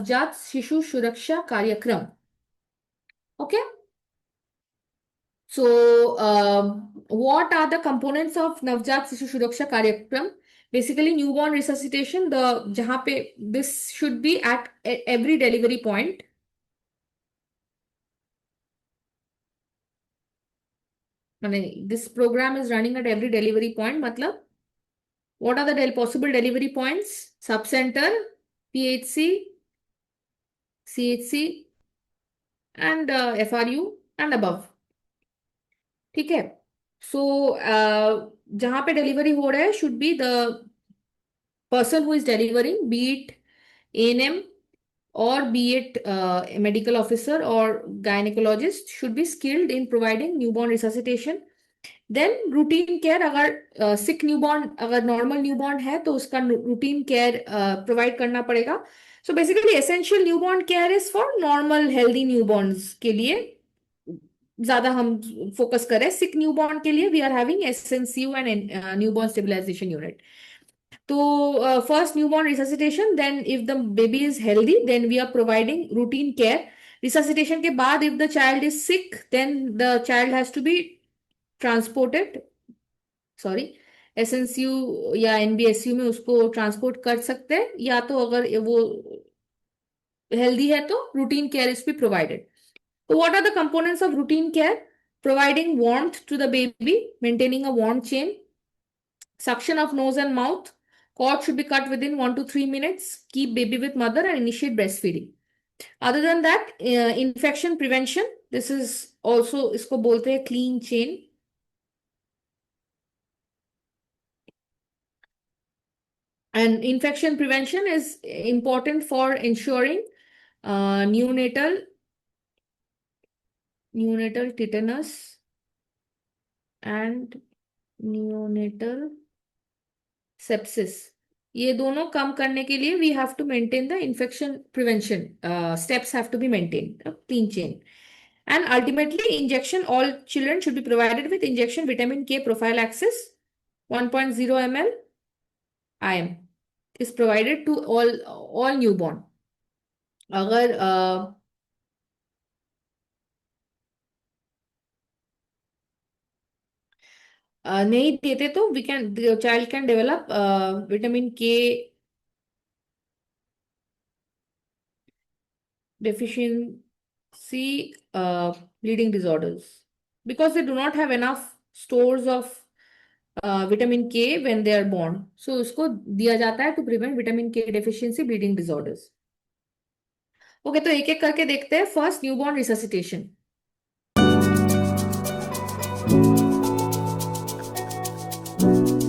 नवजात शिशु सुरक्षा कार्यक्रम. Okay. So, what are the components of Navjat Sishu Suraksha Karyakram? Basically, newborn resuscitation. The जहाँ पे this should be at every delivery point. माने this program is running at every delivery point. मतलब what are the possible delivery points? Sub center, PHC, CHC, and FRU and above. ठीक है. So, जहाँ पे delivery हो रहा है should be the person who is delivering, be it A&M or be it a medical officer or gynecologist, should be skilled in providing newborn resuscitation. Then routine care, अगर sick newborn, अगर normal newborn है तो उसका routine care provide करना पड़ेगा. So basically essential newborn care is for normal healthy newborns के लिए ज्यादा हम फोकस करें. सिक न्यूबॉर्न के लिए we are having SNCU and newborn stabilisation unit. तो first newborn resuscitation, then if the baby is healthy then we are providing routine care. Resuscitation के बाद if the child is sick then the child has to be transported, sorry, SNCU या NBSU में उसको transport कर सकते हैं, या तो अगर वो हेल्दी है तो routine care is be provided. So what are the components of routine care? Providing warmth to the baby, maintaining a warm chain, suction of nose and mouth. Cord should be cut within 1 to 3 minutes. Keep baby with mother and initiate breastfeeding. Other than that, infection prevention. This is also इसको बोलते हैं clean chain. And infection prevention is important for ensuring neonatal tetanus and neonatal sepsis. ये दोनों कम करने के लिए we have to maintain the infection prevention steps have to be maintain clean chain. And ultimately, injection, all children should be provided with injection vitamin K prophylaxis 1.0 ml IM is provided to all newborn. अगर नहीं देते तो we can child can develop vitamin K deficiency, bleeding disorders, because they do not have enough stores of vitamin K when they are born. So उसको दिया जाता है to prevent vitamin K deficiency bleeding disorders. Okay, तो एक एक करके देखते हैं. First newborn resuscitation.